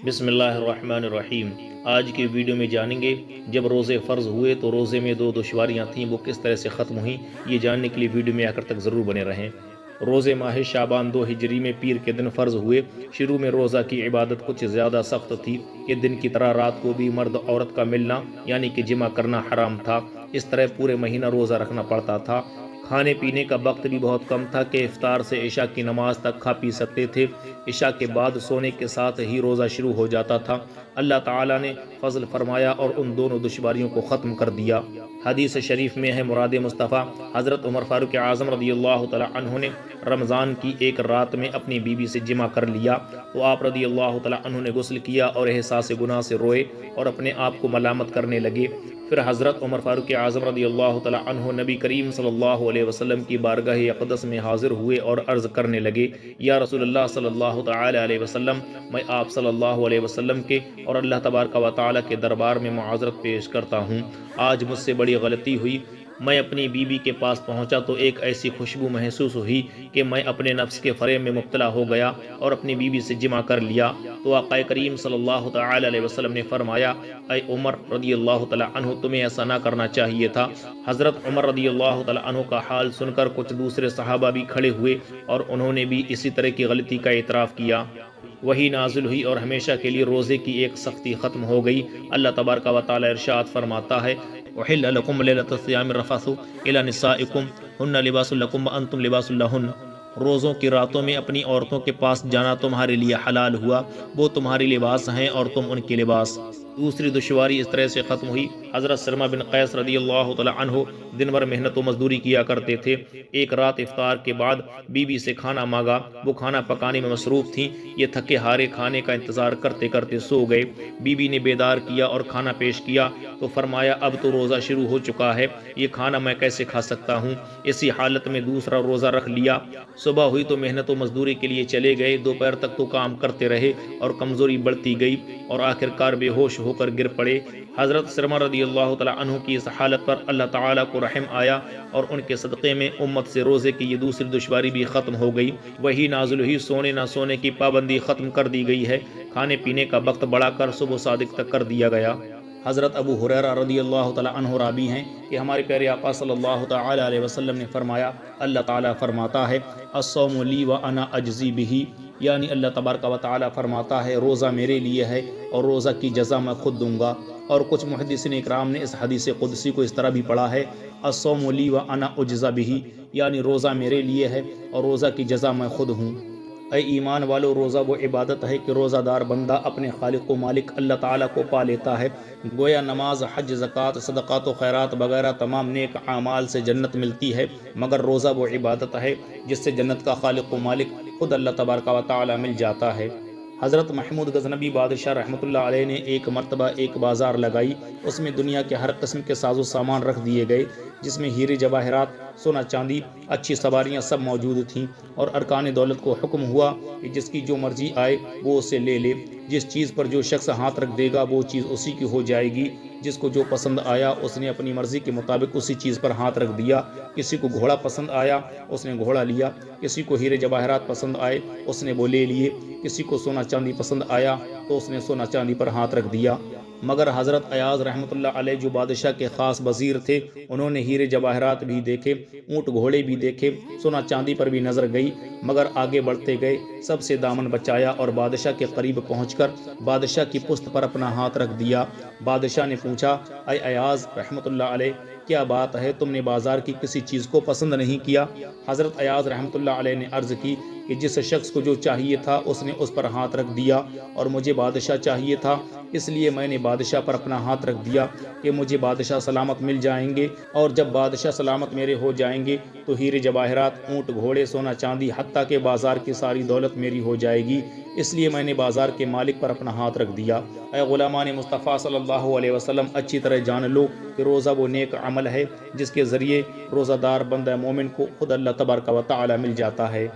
بسم اللہ الرحمن الرحیم۔ آج کی ویڈیو میں جانیں گے جب روزے فرض ہوئے تو روزے میں دو دشواریاں تھیں، وہ کس طرح سے ختم ہوئیں۔ یہ جاننے کے لیے ویڈیو میں آخر تک ضرور بنے رہیں۔ روزے ماہ شعبان 2 ہجری میں پیر کے دن فرض ہوئے۔ شروع میں روزہ کی عبادت کچھ زیادہ سخت تھی کہ دن کی طرح رات کو بھی مرد عورت کا ملنا یعنی کہ جمع کرنا حرام تھا۔ اس طرح پورے مہینہ روزہ رکھنا پڑتا تھا۔ کھانے پینے کا وقت بھی بہت کم تھا کہ افطار سے عشاء کی نماز تک کھا پی سکتے تھے۔ عشاء کے بعد سونے کے ساتھ ہی روزہ شروع ہو جاتا تھا۔ اللہ تعالیٰ نے فضل فرمایا اور ان دونوں دشواریوں کو ختم کر دیا۔ حدیث شریف میں ہے مراد مصطفیٰ حضرت عمر فاروق اعظم رضی اللہ تعالیٰ عنہ نے رمضان کی ایک رات میں اپنی بیوی سے جمع کر لیا تو آپ رضی اللہ تعالیٰ عنہ نے غسل کیا اور احساس گناہ سے روئے اور اپنے آپ کو ملامت کرنے لگے۔ پھر حضرت عمر فاروق اعظم رضی اللہ تعالیٰ عنہ نبی کریم صلی اللہ علیہ وسلم کی بارگاہ اقدس میں حاضر ہوئے اور عرض کرنے لگے، یا رسول اللہ صلی اللہ تعالیٰ علیہ وسلم، میں آپ صلی اللہ علیہ وسلم کے اور اللہ تبارک و تعالیٰ کے دربار میں معذرت پیش کرتا ہوں۔ آج مجھ سے بڑی غلطی ہوئی۔ میں اپنی بیوی کے پاس پہنچا تو ایک ایسی خوشبو محسوس ہوئی کہ میں اپنے نفس کے فریب میں مبتلا ہو گیا اور اپنی بیوی سے جمع کر لیا۔ تو آقا کریم صلی اللہ تعالی علیہ وسلم نے فرمایا، اے عمر رضی اللہ تعالی عنہ، تمہیں ایسا نہ کرنا چاہیے تھا۔ حضرت عمر رضی اللہ تعالی عنہ کا حال سن کر کچھ دوسرے صحابہ بھی کھڑے ہوئے اور انہوں نے بھی اسی طرح کی غلطی کا اعتراف کیا۔ وہی نازل ہوئی اور ہمیشہ کے لیے روزے کی ایک سختی ختم ہو گئی۔ اللہ تبارک و تعالی ارشاد فرماتا ہے، احل لکم لیلۃ الصیام الرفث الی نسائکم ہن لباس لکم وانتم لباس لہن۔ روزوں کی راتوں میں اپنی عورتوں کے پاس جانا تمہارے لیے حلال ہوا، وہ تمہاری لباس ہیں اور تم ان کے لباس۔ دوسری دشواری اس طرح سے ختم ہوئی۔ حضرت سلمہ بن قیس رضی اللہ تعالی عنہ دن بھر محنت و مزدوری کیا کرتے تھے۔ ایک رات افطار کے بعد بیوی سے کھانا مانگا، وہ کھانا پکانے میں مصروف تھیں۔ یہ تھکے ہارے کھانے کا انتظار کرتے کرتے سو گئے۔ بیوی نے بیدار کیا اور کھانا پیش کیا تو فرمایا، اب تو روزہ شروع ہو چکا ہے، یہ کھانا میں کیسے کھا سکتا ہوں؟ اسی حالت میں دوسرا روزہ رکھ لیا۔ صبح ہوئی تو محنت و مزدوری کے لیے چلے گئے۔ دوپہر تک تو کام کرتے رہے اور کمزوری بڑھتی گئی اور آخر کار بے ہوش ہو کر گر پڑے۔ حضرت سلمہ رضی اللہ تعالیٰ عنہ کی اس حالت پر اللہ تعالیٰ کو رحم آیا اور ان کے صدقے میں امت سے روزے کی یہ دوسری دشواری بھی ختم ہو گئی۔ وہی نازل ہوئی، سونے نہ سونے کی پابندی ختم کر دی گئی ہے، کھانے پینے کا وقت بڑھا کر صبح صادق تک کر دیا گیا۔ حضرت ابو ہریرہ رضی اللہ تعالیٰ عنہ راوی ہیں کہ ہمارے پیارے آقا صلی اللہ تعالیٰ علیہ وسلم نے فرمایا، اللہ تعالیٰ فرماتا ہے، الصوم لی وانا اجزی بہ، یعنی اللہ تبارک و تعالیٰ فرماتا ہے روزہ میرے لیے ہے اور روزہ کی جزا میں خود دوں گا۔ اور کچھ محدثین اکرام نے اس حدیث قدسی کو اس طرح بھی پڑھا ہے، الصوم لی وانا اجزی بہ، یعنی روزہ میرے لیے ہے اور روزہ کی جزا میں خود ہوں۔ اے ایمان والو، روزہ وہ عبادت ہے کہ روزہ دار بندہ اپنے خالق و مالک اللہ تعالیٰ کو پا لیتا ہے۔ گویا نماز، حج، زکوٰۃ، صدقات و خیرات وغیرہ تمام نیک اعمال سے جنت ملتی ہے، مگر روزہ وہ عبادت ہے جس سے جنت کا خالق و مالک خود اللہ تبارک و تعالیٰ مل جاتا ہے۔ حضرت محمود غزنبی بادشاہ رحمۃ اللہ علیہ نے ایک مرتبہ ایک بازار لگائی، اس میں دنیا کے ہر قسم کے ساز و سامان رکھ دیے گئے، جس میں ہیرے جواہرات، سونا چاندی، اچھی سواریاں سب موجود تھیں، اور ارکان دولت کو حکم ہوا کہ جس کی جو مرضی آئے وہ اسے لے لے۔ جس چیز پر جو شخص ہاتھ رکھ دے گا وہ چیز اسی کی ہو جائے گی۔ جس کو جو پسند آیا اس نے اپنی مرضی کے مطابق اسی چیز پر ہاتھ رکھ دیا۔ کسی کو گھوڑا پسند آیا اس نے گھوڑا لیا، کسی کو ہیرے جواہرات پسند آئے اس نے وہ لے لیے، کسی کو سونا چاندی پسند آیا تو اس نے سونا چاندی پر ہاتھ رکھ دیا۔ مگر حضرت ایاز رحمۃ اللہ علیہ جو بادشاہ کے خاص وزیر تھے، انہوں نے ہیرے جواہرات بھی دیکھے، اونٹ گھوڑے بھی دیکھے، سونا چاندی پر بھی نظر گئی، مگر آگے بڑھتے گئے، سب سے دامن بچایا اور بادشاہ کے قریب پہنچ کر بادشاہ کی پشت پر اپنا ہاتھ رکھ دیا۔ بادشاہ نے پوچھا، اے ایاز رحمۃ اللہ علیہ، کیا بات ہے، تم نے بازار کی کسی چیز کو پسند نہیں کیا؟ حضرت ایاز رحمۃ اللہ علیہ نے عرض کی کہ جس شخص کو جو چاہیے تھا اس نے اس پر ہاتھ رکھ دیا، اور مجھے بادشاہ چاہیے تھا، اس لیے میں نے بادشاہ پر اپنا ہاتھ رکھ دیا کہ مجھے بادشاہ سلامت مل جائیں گے، اور جب بادشاہ سلامت میرے ہو جائیں گے تو ہیرے جواہرات، اونٹ گھوڑے، سونا چاندی، حتیٰ کہ بازار کی ساری دولت میری ہو جائے گی، اس لیے میں نے بازار کے مالک پر اپنا ہاتھ رکھ دیا۔ اے غلامان مصطفیٰ صلی اللہ علیہ وسلم، اچھی طرح جان لو کہ روزہ وہ نیک عمل ہے جس کے ذریعے روزہ دار بندہ مومن کو خود اللہ تبارک و تعالی مل جاتا ہے۔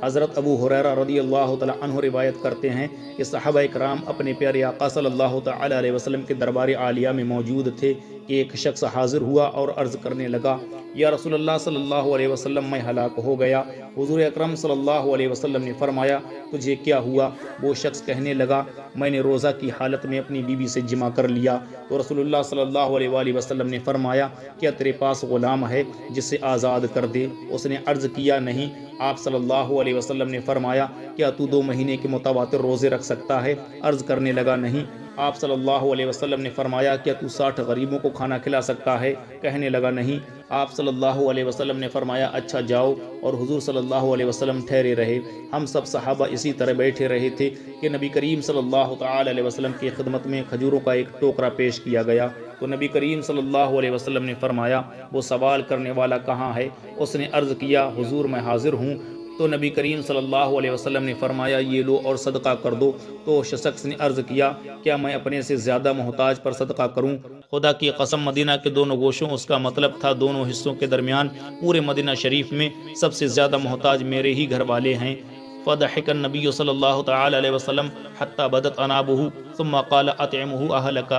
حضرت ابو ہریرہ رضی اللہ تعالی عنہ روایت کرتے ہیں کہ صحابہ کرام اپنے پیارے آقا صلی اللہ تعالی علیہ وسلم کے دربار عالیہ میں موجود تھے کہ ایک شخص حاضر ہوا اور عرض کرنے لگا، یا رسول اللہ صلی اللہ علیہ وسلم میں ہلاک ہو گیا۔ حضور اکرم صلی اللہ علیہ وسلم نے فرمایا، تجھے کیا ہوا؟ وہ شخص کہنے لگا، میں نے روزہ کی حالت میں اپنی بیوی سے جمع کر لیا۔ تو رسول اللہ صلی اللہ علیہ وآلہ وسلم نے فرمایا، کیا تیرے پاس غلام ہے جسے آزاد کر دے؟ اس نے عرض کیا، نہیں۔ آپ صلی اللہ علیہ وسلم نے فرمایا، کیا تو 2 مہینے کے متواتر روزے رکھ سکتا ہے؟ عرض کرنے لگا، نہیں۔ آپ صلی اللہ علیہ وسلم نے فرمایا، کیا تو 60 غریبوں کو کھانا کھلا سکتا ہے؟ کہنے لگا، نہیں۔ آپ صلی اللہ علیہ وسلم نے فرمایا، اچھا جاؤ۔ اور حضور صلی اللہ علیہ وسلم ٹھہرے رہے۔ ہم سب صحابہ اسی طرح بیٹھے رہے تھے کہ نبی کریم صلی اللہ تعالی علیہ وسلم کی خدمت میں کھجوروں کا ایک ٹوکرا پیش کیا گیا۔ تو نبی کریم صلی اللہ علیہ وسلم نے فرمایا، وہ سوال کرنے والا کہاں ہے؟ اس نے عرض کیا، حضور میں حاضر ہوں۔ تو نبی کریم صلی اللہ علیہ وسلم نے فرمایا، یہ لو اور صدقہ کر دو۔ تو شخص نے عرض کیا، کیا میں اپنے سے زیادہ محتاج پر صدقہ کروں؟ خدا کی قسم، مدینہ کے دونوں گوشوں، اس کا مطلب تھا دونوں حصوں کے درمیان پورے مدینہ شریف میں سب سے زیادہ محتاج میرے ہی گھر والے ہیں۔ فضحك النبی صلی اللہ تعالی علیہ وسلم حتی بدت انابہ ثم قال اطعمہ اہلک۔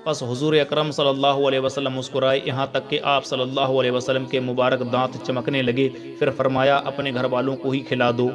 پس حضور اکرم صلی اللہ علیہ وسلم مسکرائے یہاں تک کہ آپ صلی اللہ علیہ وسلم کے مبارک دانت چمکنے لگے، پھر فرمایا، اپنے گھر والوں کو ہی کھلا دو۔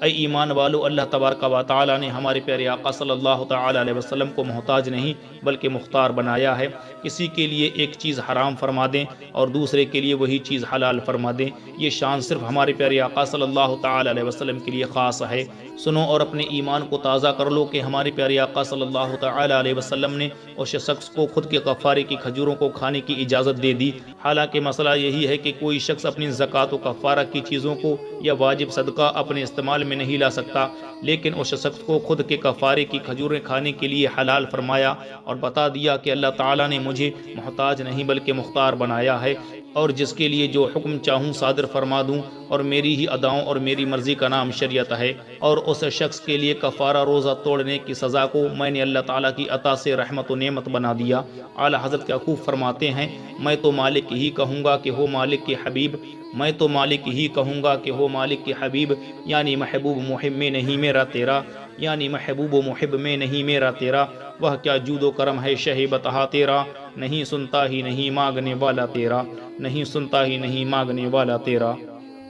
اے ایمان والو، اللہ تبارک و تعالی نے ہمارے پیارے آقا صلی اللہ تعالی علیہ وسلم کو محتاج نہیں بلکہ مختار بنایا ہے۔ کسی کے لیے ایک چیز حرام فرما دیں اور دوسرے کے لیے وہی چیز حلال فرما دیں، یہ شان صرف ہمارے پیارے آقا صلی اللہ تعالی علیہ وسلم کے لیے خاص ہے۔ سنو اور اپنے ایمان کو تازہ کر لو کہ ہمارے پیارے آقا صلی اللہ تعالی علیہ وسلم نے اس شخص کو خود کے کفارے کی کھجوروں کو کھانے کی اجازت دے دی۔ حالانکہ مسئلہ یہی ہے کہ کوئی شخص اپنی زکوٰۃ و کفارہ کی چیزوں کو یا واجب صدقہ اپنے استعمال میں نہیں لا سکتا، لیکن اس شخص کو خود کے کفارے کی کھجوریں کھانے کے لیے حلال فرمایا اور بتا دیا کہ اللہ تعالیٰ نے مجھے محتاج نہیں بلکہ مختار بنایا ہے، اور جس کے لیے جو حکم چاہوں صادر فرما دوں، اور میری ہی اداؤں اور میری مرضی کا نام شریعت ہے۔ اور اس شخص کے لیے کفارہ روزہ توڑنے کی سزا کو میں نے اللہ تعالیٰ کی عطا سے رحمت و نعمت بنا دیا۔ اعلیٰ حضرت یعقوب فرماتے ہیں، میں تو مالک ہی کہوں گا کہ ہو مالک کے حبیب، میں تو مالک ہی کہوں گا کہ ہو مالک کے حبیب، یعنی محبوب محب میں نہیں میرا تیرا، یعنی محبوب و محب میں نہیں میرا تیرا، وہ کیا جود و کرم ہے شہ بتہا تیرا، نہیں سنتا ہی نہیں مانگنے والا تیرا، نہیں سنتا ہی نہیں مانگنے والا تیرا۔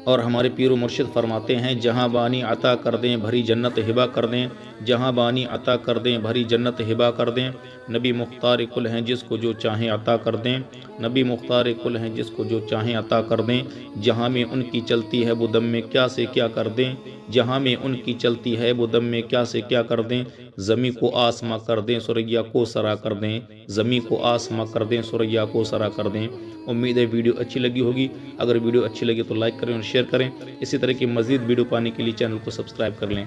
اور ہمارے پیر و مرشد فرماتے ہیں، جہاں بانی عطا کر دیں بھری جنت ہبا کر دیں، جہاں بانی عطا کر دیں بھری جنت ہبا کر دیں، نبی مختار کل ہیں جس کو جو چاہیں عطا کر دیں، نبی مختار کل ہیں جس کو جو چاہیں عطا کر دیں، جہاں میں ان کی چلتی ہے وہ دم میں کیا سے کیا کر دیں، جہاں میں ان کی چلتی ہے وہ دم میں کیا سے کیا کر دیں، زمیں کو آسماں کر دیں سریا کو سرا کر دیں، زمیں کو آسماں کر دیں سریا کو سرا کر دیں۔ امید ہے ویڈیو اچھی لگی ہوگی، اگر ویڈیو اچھی لگی تو لائک کریں اور شیئر کریں۔ اسی طرح کی مزید ویڈیو پانے کے لیے چینل کو سبسکرائب کر لیں۔